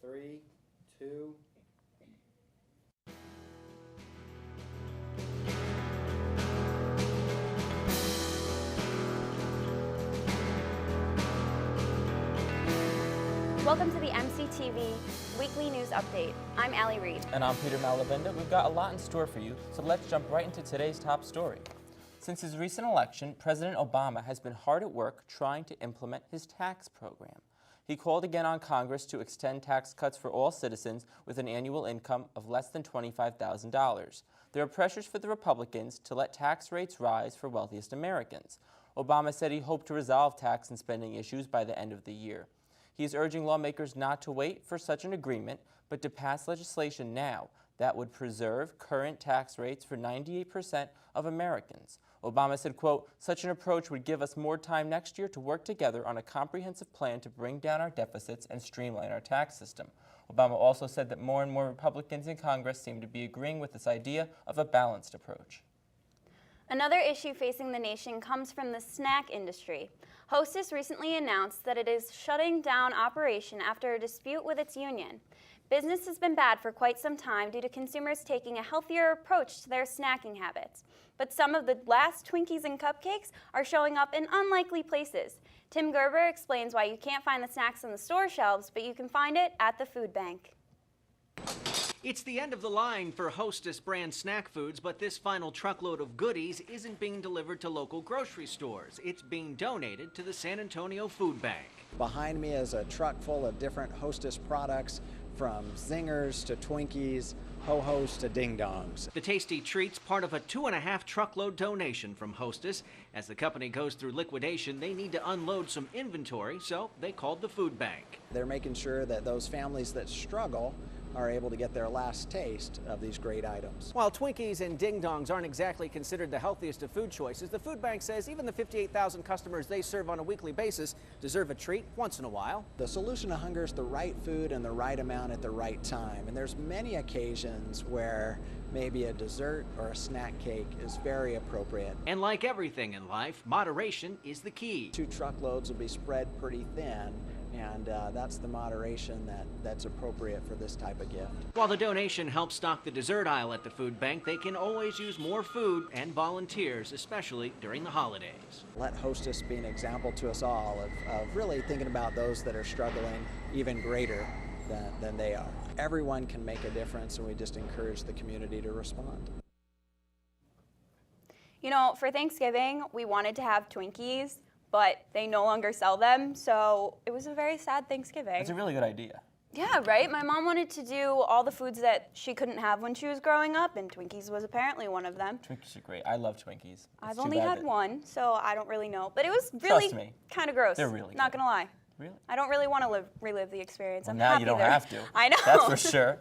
3, 2. Welcome to the MCTV Weekly News Update. I'm Allie Reed. And I'm Peter Malavenda. We've got a lot in store for you, so let's jump right into today's top story. Since his recent election, President Obama has been hard at work trying to implement his tax program. He called again on Congress to extend tax cuts for all citizens with an annual income of less than $25,000. There are pressures for the Republicans to let tax rates rise for wealthiest Americans. Obama said he hoped to resolve tax and spending issues by the end of the year. He is urging lawmakers not to wait for such an agreement, but to pass legislation now that would preserve current tax rates for 98% of Americans. Obama said, quote, "Such an approach would give us more time next year to work together on a comprehensive plan to bring down our deficits and streamline our tax system." Obama also said that more and more Republicans in Congress seem to be agreeing with this idea of a balanced approach. Another issue facing the nation comes from the snack industry. Hostess recently announced that it is shutting down operation after a dispute with its union. Business has been bad for quite some time due to consumers taking a healthier approach to their snacking habits. But some of the last Twinkies and cupcakes are showing up in unlikely places. Tim Gerber explains why you can't find the snacks on the store shelves, but you can find it at the food bank. It's the end of the line for Hostess brand snack foods, but this final truckload of goodies isn't being delivered to local grocery stores. It's being donated to the San Antonio Food Bank. Behind me is a truck full of different Hostess products, from zingers to Twinkies, ho-hos to ding-dongs. The tasty treats part of a 2.5 truckload donation from Hostess. As the company goes through liquidation, they need to unload some inventory, so they called the food bank. They're making sure that those families that struggle are able to get their last taste of these great items. While Twinkies and ding-dongs aren't exactly considered the healthiest of food choices, the food bank says even the 58,000 customers they serve on a weekly basis deserve a treat once in a while. The solution to hunger is the right food and the right amount at the right time. And there's many occasions where maybe a dessert or a snack cake is very appropriate. And like everything in life, moderation is the key. 2 truckloads will be spread pretty thin, and that's the moderation that's appropriate for this type of gift. While the donation helps stock the dessert aisle at the food bank, they can always use more food and volunteers, especially during the holidays. Let Hostess be an example to us all of really thinking about those that are struggling even greater than they are. Everyone can make a difference, and we just encourage the community to respond. You know, for Thanksgiving, we wanted to have Twinkies, but they no longer sell them, so it was a very sad Thanksgiving. It's a really good idea. Yeah, right? My mom wanted to do all the foods that she couldn't have when she was growing up, and Twinkies was apparently one of them. Twinkies are great. I love Twinkies. I've only had one, so I don't really know. But it was really kind of gross. They're really not gonna lie. Really? I don't really want to relive the experience. Well, I'm now happy you don't there. have to. I know. That's for sure.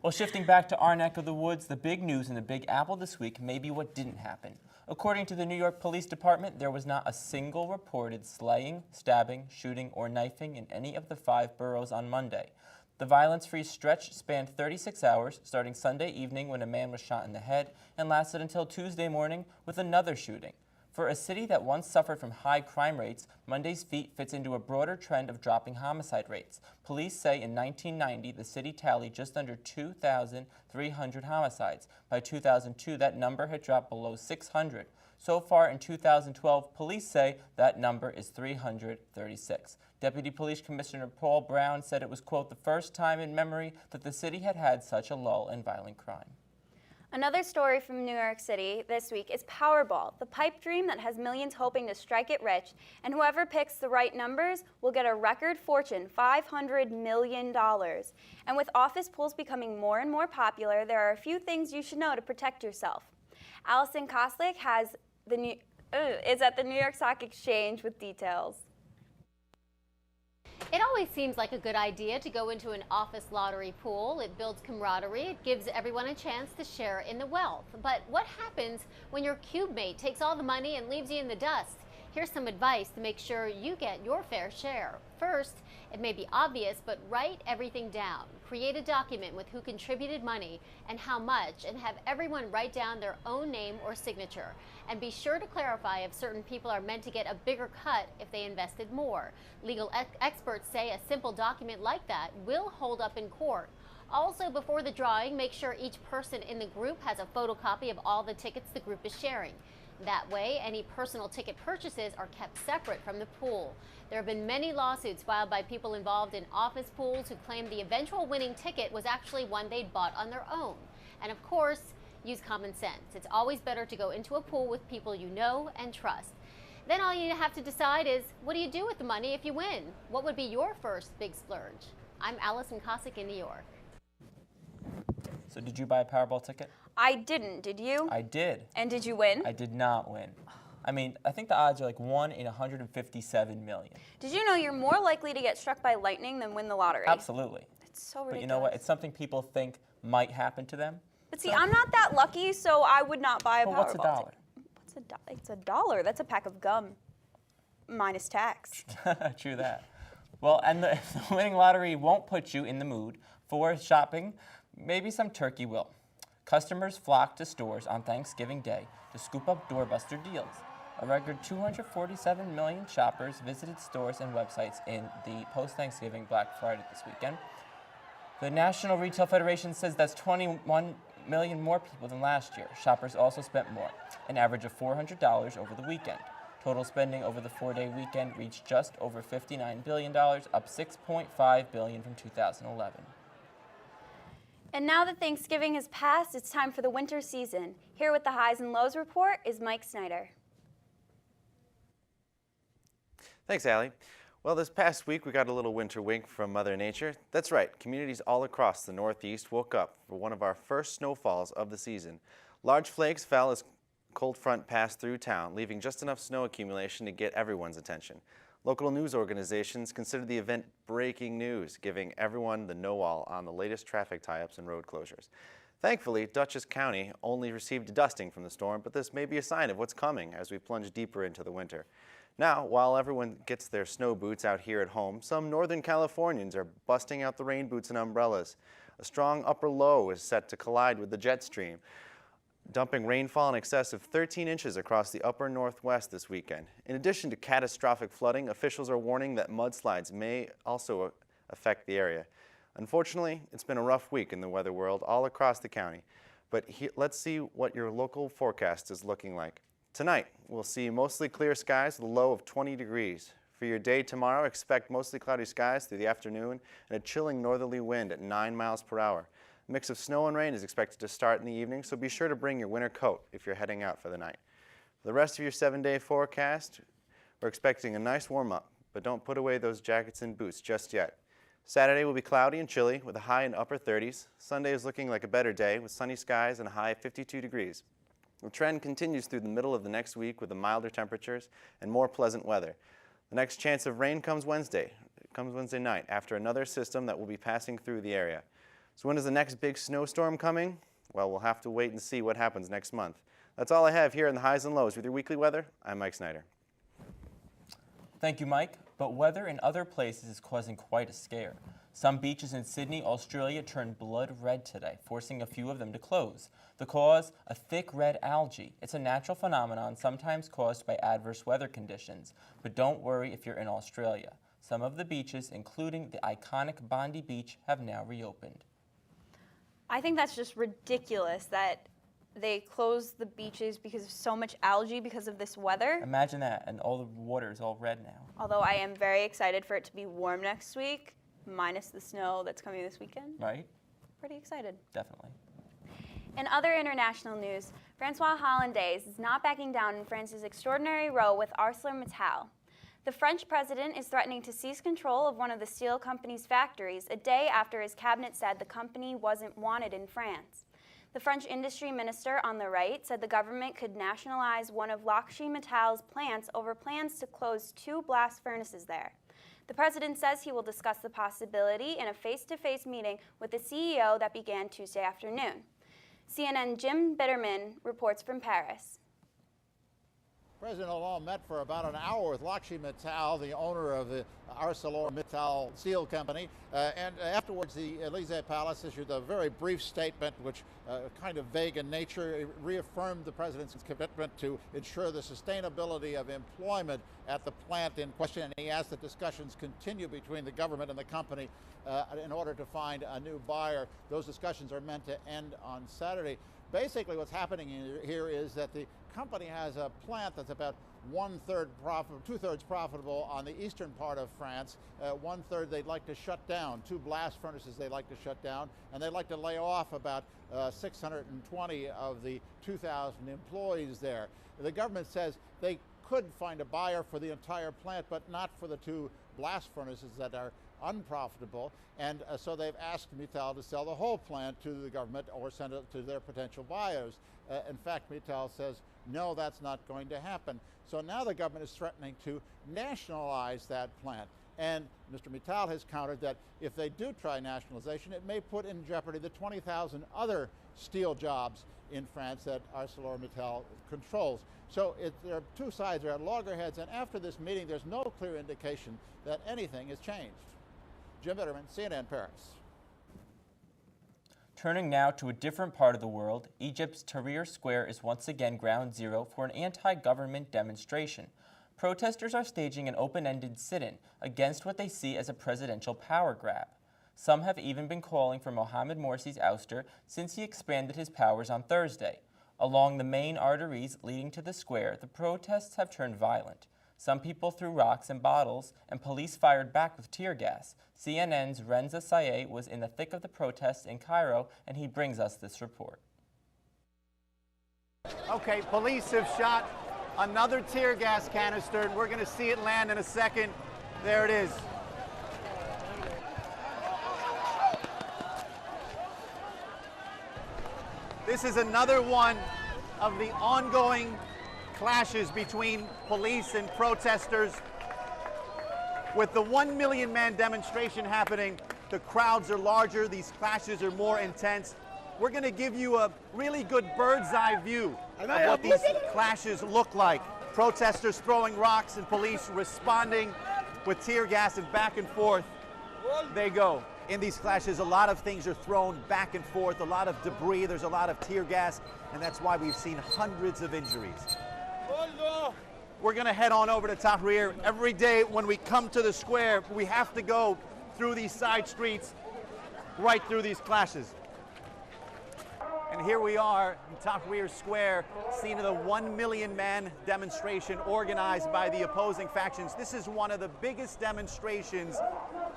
Well, shifting back to our neck of the woods, the big news in the Big Apple this week may be what didn't happen. According to the New York Police Department, there was not a single reported slaying, stabbing, shooting, or knifing in any of the 5 boroughs on Monday. The violence-free stretch spanned 36 hours, starting Sunday evening when a man was shot in the head, and lasted until Tuesday morning with another shooting. For a city that once suffered from high crime rates, Monday's feat fits into a broader trend of dropping homicide rates. Police say in 1990, the city tallied just under 2,300 homicides. By 2002, that number had dropped below 600. So far in 2012, police say that number is 336. Deputy Police Commissioner Paul Brown said it was, quote, the first time in memory that the city had had such a lull in violent crime. Another story from New York City this week is Powerball, the pipe dream that has millions hoping to strike it rich, and whoever picks the right numbers will get a record fortune, $500 million. And with office pools becoming more and more popular, there are a few things you should know to protect yourself. Allison Koslick is at the New York Stock Exchange with details. It always seems like a good idea to go into an office lottery pool. It builds camaraderie. It gives everyone a chance to share in the wealth. But what happens when your cube mate takes all the money and leaves you in the dust? Here's some advice to make sure you get your fair share. First, it may be obvious, but write everything down. Create a document with who contributed money and how much, and have everyone write down their own name or signature. And be sure to clarify if certain people are meant to get a bigger cut if they invested more. Legal experts say a simple document like that will hold up in court. Also, before the drawing, make sure each person in the group has a photocopy of all the tickets the group is sharing. That way, any personal ticket purchases are kept separate from the pool. There have been many lawsuits filed by people involved in office pools who claim the eventual winning ticket was actually one they'd bought on their own. And of course, use common sense. It's always better to go into a pool with people you know and trust. Then all you have to decide is, what do you do with the money if you win? What would be your first big splurge? I'm Allison Cossack in New York. So did you buy a Powerball ticket? I didn't, did you? I did. And did you win? I did not win. I mean, I think the odds are like 1 in 157 million. Did you know you're more likely to get struck by lightning than win the lottery? Absolutely. It's so ridiculous. But you know what? It's something people think might happen to them. But see, I'm not that lucky, so I would not buy a Powerball. Well, what's a dollar? What's a dollar? It's $1. That's a pack of gum, minus tax. True that. Well, and the winning lottery won't put you in the mood for shopping. Maybe some turkey will. Customers flock to stores on Thanksgiving Day to scoop up doorbuster deals. A record 247 million shoppers visited stores and websites in the post-Thanksgiving Black Friday this weekend. The National Retail Federation says that's 21 million more people than last year. Shoppers also spent more, an average of $400 over the weekend. Total spending over the 4-day weekend reached just over $59 billion, up $6.5 billion from 2011. And now that Thanksgiving has passed, it's time for the winter season. Here with the highs and lows report is Mike Snyder. Thanks, Allie. Well, this past week we got a little winter wink from Mother Nature. That's right, communities all across the Northeast woke up for one of our first snowfalls of the season. Large flakes fell as cold front passed through town, leaving just enough snow accumulation to get everyone's attention. Local news organizations considered the event breaking news, giving everyone the know-all on the latest traffic tie-ups and road closures. Thankfully, Dutchess County only received a dusting from the storm, but this may be a sign of what's coming as we plunge deeper into the winter. Now, while everyone gets their snow boots out here at home, some Northern Californians are busting out the rain boots and umbrellas. A strong upper low is set to collide with the jet stream, dumping rainfall in excess of 13 inches across the upper northwest this weekend. In addition to catastrophic flooding, officials are warning that mudslides may also affect the area. Unfortunately, it's been a rough week in the weather world all across the county. But let's see what your local forecast is looking like. Tonight, we'll see mostly clear skies with a low of 20 degrees. For your day tomorrow, expect mostly cloudy skies through the afternoon and a chilling northerly wind at 9 miles per hour. A mix of snow and rain is expected to start in the evening, so be sure to bring your winter coat if you're heading out for the night. For the rest of your 7-day forecast, we're expecting a nice warm-up, but don't put away those jackets and boots just yet. Saturday will be cloudy and chilly with a high in upper 30s. Sunday is looking like a better day with sunny skies and a high of 52 degrees. The trend continues through the middle of the next week with the milder temperatures and more pleasant weather. The next chance of rain comes Wednesday. It comes Wednesday night after another system that will be passing through the area. So when is the next big snowstorm coming? Well, we'll have to wait and see what happens next month. That's all I have here in the highs and lows. With your weekly weather, I'm Mike Snyder. Thank you, Mike. But weather in other places is causing quite a scare. Some beaches in Sydney, Australia turned blood red today, forcing a few of them to close. The cause? A thick red algae. It's a natural phenomenon sometimes caused by adverse weather conditions. But don't worry if you're in Australia. Some of the beaches, including the iconic Bondi Beach, have now reopened. I think that's just ridiculous that they closed the beaches because of so much algae because of this weather. Imagine that, and all the water is all red now. Although I am very excited for it to be warm next week, minus the snow that's coming this weekend. Right? Pretty excited. Definitely. In other international news, Francois Hollandaise is not backing down in France's extraordinary row with ArcelorMittal. The French president is threatening to seize control of one of the steel company's factories a day after his cabinet said the company wasn't wanted in France. The French industry minister on the right said the government could nationalize one of L'Occitane-Mittal's plants over plans to close 2 blast furnaces there. The president says he will discuss the possibility in a face-to-face meeting with the CEO that began Tuesday afternoon. CNN Jim Bitterman reports from Paris. President Hollande met for about an hour with Lakshmi Mittal, the owner of the ArcelorMittal Steel Company, and afterwards the Elysee Palace issued a very brief statement, which kind of vague in nature. It reaffirmed the president's commitment to ensure the sustainability of employment at the plant in question, and he asked that discussions continue between the government and the company in order to find a new buyer. Those discussions are meant to end on Saturday. Basically, what's happening here is that the company has a plant that's about two-thirds profitable on the eastern part of France. One-third they'd like to shut down, 2 blast furnaces they'd like to shut down, and they'd like to lay off about 620 of the 2,000 employees there. The government says they could find a buyer for the entire plant, but not for the 2 blast furnaces that are unprofitable, and so they've asked Mittal to sell the whole plant to the government or send it to their potential buyers. In fact, Mittal says, no, that's not going to happen. So now the government is threatening to nationalize that plant. And Mr. Mittal has countered that if they do try nationalization, it may put in jeopardy the 20,000 other steel jobs in France that ArcelorMittal controls. So there are 2 sides, there are loggerheads, and after this meeting, there's no clear indication that anything has changed. Jim Bitterman, CNN, Paris. Turning now to a different part of the world, Egypt's Tahrir Square is once again ground zero for an anti-government demonstration. Protesters are staging an open-ended sit-in against what they see as a presidential power grab. Some have even been calling for Mohamed Morsi's ouster since he expanded his powers on Thursday. Along the main arteries leading to the square, the protests have turned violent. Some people threw rocks and bottles, and police fired back with tear gas. CNN's Renza Sayeh was in the thick of the protests in Cairo, and he brings us this report. Okay, police have shot another tear gas canister, and we're going to see it land in a second. There it is. This is another one of the ongoing clashes between police and protesters. With the 1 million man demonstration happening, the crowds are larger, these clashes are more intense. We're going to give you a really good bird's eye view of what these clashes look like. Protesters throwing rocks and police responding with tear gas, and back and forth they go. In these clashes, a lot of things are thrown back and forth, a lot of debris, there's a lot of tear gas, and that's why we've seen hundreds of injuries. We're going to head on over to Tahrir. Every day when we come to the square, we have to go through these side streets, right through these clashes. And here we are in Tahrir Square, scene of the 1 million man demonstration organized by the opposing factions. This is one of the biggest demonstrations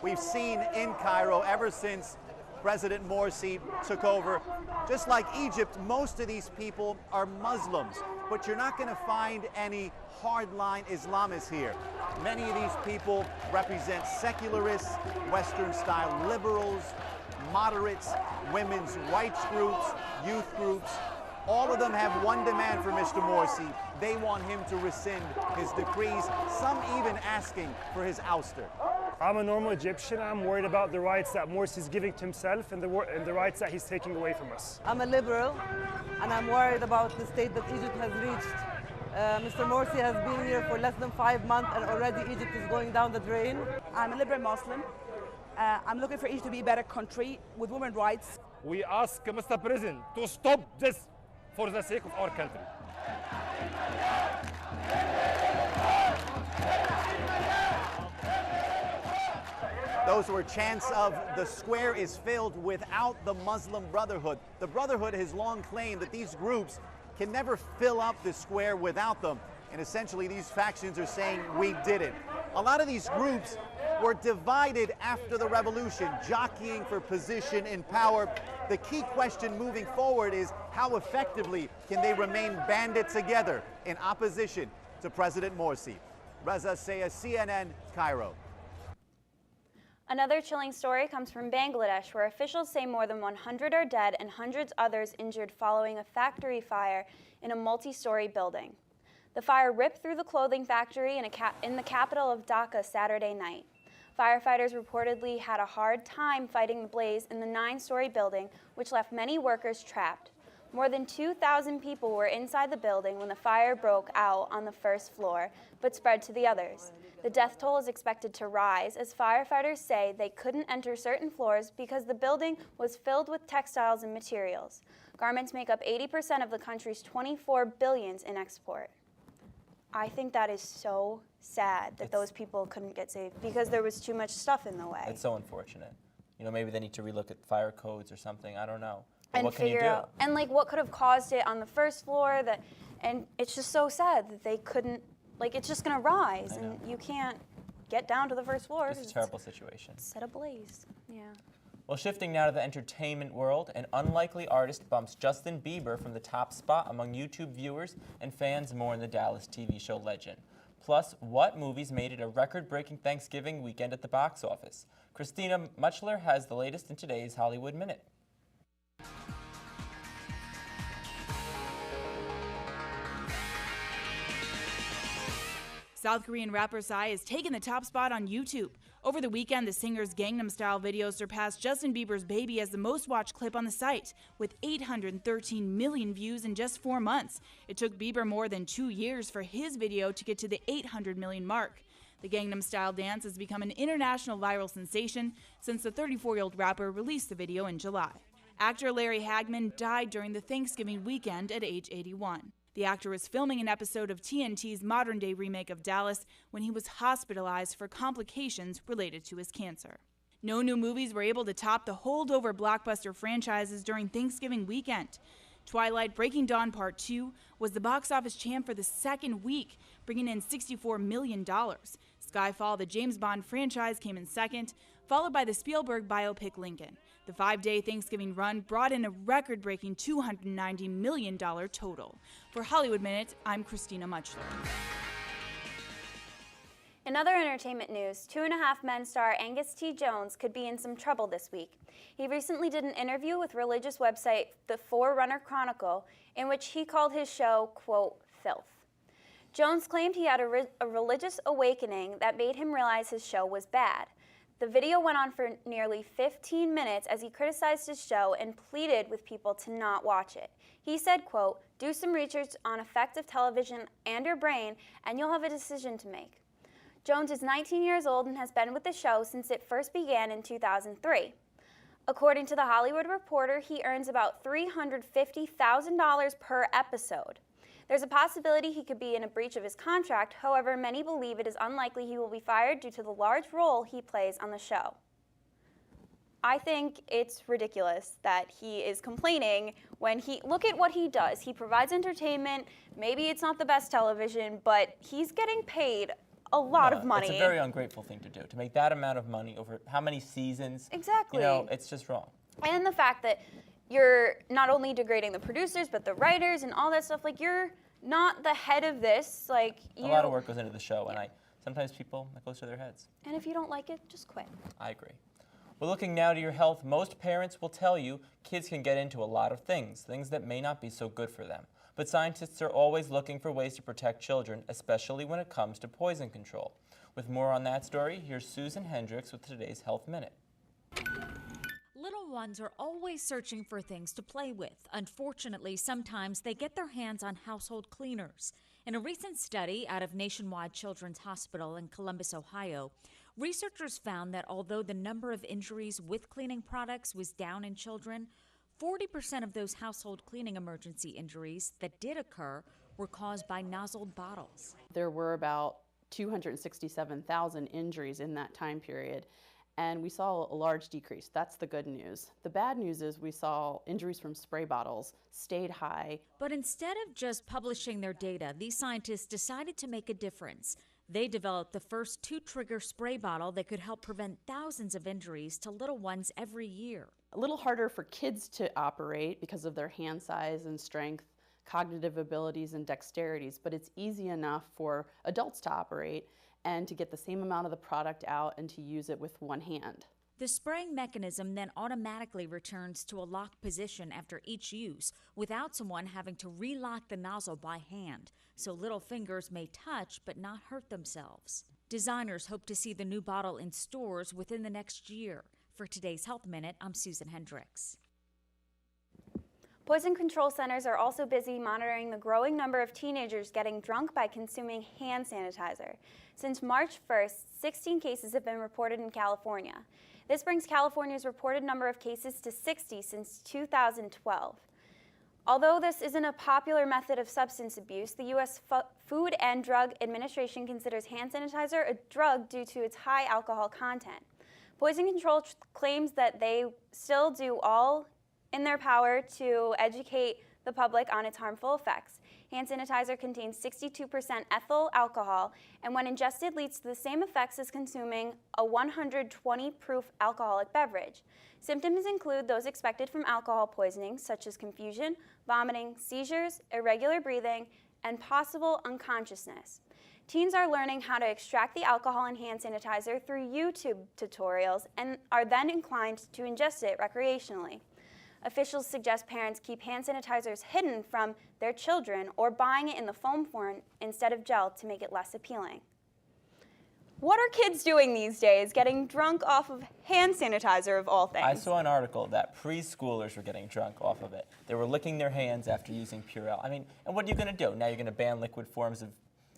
we've seen in Cairo ever since President Morsi took over. Just like Egypt, most of these people are Muslims, but you're not going to find any hardline Islamists here. Many of these people represent secularists, Western-style liberals, moderates, women's rights groups, youth groups. All of them have one demand for Mr. Morsi. They want him to rescind his decrees, some even asking for his ouster. I'm a normal Egyptian. I'm worried about the rights that Morsi is giving to himself and the rights that he's taking away from us. I'm a liberal, and I'm worried about the state that Egypt has reached. Mr. Morsi has been here for less than 5 months, and already Egypt is going down the drain. I'm a liberal Muslim. I'm looking for Egypt to be a better country with women's rights. We ask Mr. President to stop this for the sake of our country. Those were chants of "the square is filled" without the Muslim Brotherhood. The Brotherhood has long claimed that these groups can never fill up the square without them. And essentially these factions are saying, we did it. A lot of these groups were divided after the revolution, jockeying for position and power. The key question moving forward is how effectively can they remain banded together in opposition to President Morsi. Reza Sayah, CNN, Cairo. Another chilling story comes from Bangladesh, where officials say more than 100 are dead and hundreds others injured following a factory fire in a multi-story building. The fire ripped through the clothing factory in the capital of Dhaka Saturday night. Firefighters reportedly had a hard time fighting the blaze in the 9-story building, which left many workers trapped. More than 2,000 people were inside the building when the fire broke out on the first floor, but spread to the others. The death toll is expected to rise as firefighters say they couldn't enter certain floors because the building was filled with textiles and materials. Garments make up 80% of the country's $24 billion in export. I think that is so sad that those people couldn't get saved because there was too much stuff in the way. It's so unfortunate. You know, maybe they need to relook at fire codes or something. I don't know. But And what can you figure do? out, and like what could have caused it on the first floor, and it's just so sad that they couldn't, like it's just gonna rise and you can't get down to the first floor. It's a terrible situation. It's set ablaze, yeah. Well, shifting now to the entertainment world, an unlikely artist bumps Justin Bieber from the top spot among YouTube viewers and fans more in the Dallas TV show legend. Plus, what movies made it a record-breaking Thanksgiving weekend at the box office? Christina Muchler has the latest in today's Hollywood Minute. South Korean rapper Psy has taken the top spot on YouTube. Over the weekend, the singer's Gangnam Style video surpassed Justin Bieber's Baby as the most watched clip on the site, with 813 million views in just 4 months. It took Bieber more than 2 years for his video to get to the 800 million mark. The Gangnam Style dance has become an international viral sensation since the 34-year-old rapper released the video in July. Actor Larry Hagman died during the Thanksgiving weekend at age 81. The actor was filming an episode of TNT's modern-day remake of Dallas when he was hospitalized for complications related to his cancer. No new movies were able to top the holdover blockbuster franchises during Thanksgiving weekend. Twilight Breaking Dawn Part 2 was the box office champ for the second week, bringing in $64 million. Skyfall, the James Bond franchise, came in second, followed by the Spielberg biopic Lincoln. The 5-day Thanksgiving run brought in a record-breaking $290 million total. For Hollywood Minute, I'm Christina Muchler. In other entertainment news, 2.5 Men star Angus T. Jones could be in some trouble this week. He recently did an interview with religious website The Forerunner Chronicle, in which he called his show, quote, filth. Jones claimed he had a religious awakening that made him realize his show was bad. The video went on for nearly 15 minutes as he criticized his show and pleaded with people to not watch it. He said, quote, do some research on effective television and your brain, and you'll have a decision to make. Jones is 19 years old and has been with the show since it first began in 2003. According to The Hollywood Reporter, he earns about $350,000 per episode. There's a possibility he could be in a breach of his contract. However, many believe it is unlikely he will be fired due to the large role he plays on the show. I think it's ridiculous that he is complaining when look at what he does. He provides entertainment. Maybe it's not the best television, but he's getting paid a lot of money. It's a very ungrateful thing to do, to make that amount of money over how many seasons. Exactly. You know, it's just wrong. And the fact that you're not only degrading the producers, but the writers and all that stuff. Like, you're not the head of this. Like, a lot of work goes into the show, and sometimes people, that goes to their heads. And if you don't like it, just quit. I agree. Well, looking now to your health, most parents will tell you kids can get into a lot of things that may not be so good for them. But scientists are always looking for ways to protect children, especially when it comes to poison control. With more on that story, here's Susan Hendricks with today's Health Minute. Little ones are always searching for things to play with. Unfortunately, sometimes they get their hands on household cleaners. In a recent study out of Nationwide Children's Hospital in Columbus, Ohio, researchers found that although the number of injuries with cleaning products was down in children, 40% of those household cleaning emergency injuries that did occur were caused by nozzled bottles. There were about 267,000 injuries in that time period, and we saw a large decrease. That's the good news. The bad news is we saw injuries from spray bottles stayed high. But instead of just publishing their data, these scientists decided to make a difference. They developed the first 2-trigger spray bottle that could help prevent thousands of injuries to little ones every year. A little harder for kids to operate because of their hand size and strength, cognitive abilities and dexterities, but it's easy enough for adults to operate and to get the same amount of the product out and to use it with one hand. The spraying mechanism then automatically returns to a locked position after each use without someone having to relock the nozzle by hand, so little fingers may touch but not hurt themselves. Designers hope to see the new bottle in stores within the next year. For today's Health Minute, I'm Susan Hendricks. Poison control centers are also busy monitoring the growing number of teenagers getting drunk by consuming hand sanitizer. Since March 1st, 16 cases have been reported in California. This brings California's reported number of cases to 60 since 2012. Although this isn't a popular method of substance abuse, the U.S. Food and Drug Administration considers hand sanitizer a drug due to its high alcohol content. Poison control claims that they still do all in their power to educate the public on its harmful effects. Hand sanitizer contains 62% ethyl alcohol, and when ingested leads to the same effects as consuming a 120 proof alcoholic beverage. Symptoms include those expected from alcohol poisoning, such as confusion, vomiting, seizures, irregular breathing, and possible unconsciousness. Teens are learning how to extract the alcohol in hand sanitizer through YouTube tutorials and are then inclined to ingest it recreationally. Officials suggest parents keep hand sanitizers hidden from their children or buying it in the foam form instead of gel to make it less appealing. What are kids doing these days, getting drunk off of hand sanitizer of all things? I saw an article that preschoolers were getting drunk off of it. They were licking their hands after using Purell. I mean, and what are you going to do? Now you're going to ban liquid forms of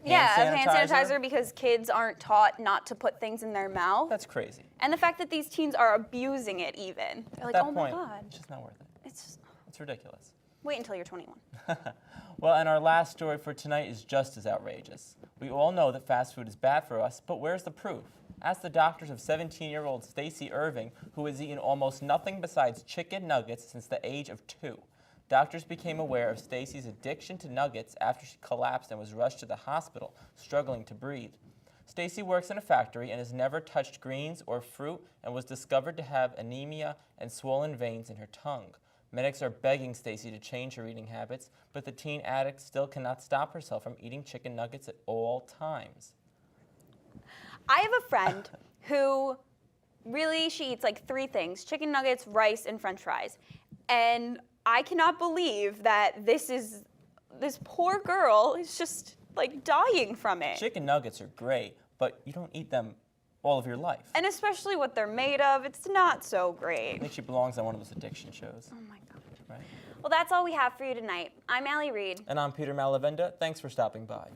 hand sanitizer because kids aren't taught not to put things in their mouth. That's crazy. And the fact that these teens are abusing it even. They're like, oh my God. It's just not worth it. It's ridiculous. Wait until you're 21. Well, and our last story for tonight is just as outrageous. We all know that fast food is bad for us, but where's the proof? Ask the doctors of 17-year-old Stacy Irving, who has eaten almost nothing besides chicken nuggets since the age of 2. Doctors became aware of Stacy's addiction to nuggets after she collapsed and was rushed to the hospital, struggling to breathe. Stacy works in a factory and has never touched greens or fruit and was discovered to have anemia and swollen veins in her tongue. Medics are begging Stacy to change her eating habits, but the teen addict still cannot stop herself from eating chicken nuggets at all times. I have a friend who really, she eats like 3 things: chicken nuggets, rice, and french fries. And I cannot believe that this poor girl is just like dying from it. Chicken nuggets are great, but you don't eat them all of your life. And especially what they're made of, it's not so great. I think she belongs on one of those addiction shows. Oh my God. Right. Well, that's all we have for you tonight. I'm Allie Reed. And I'm Peter Malavenda. Thanks for stopping by.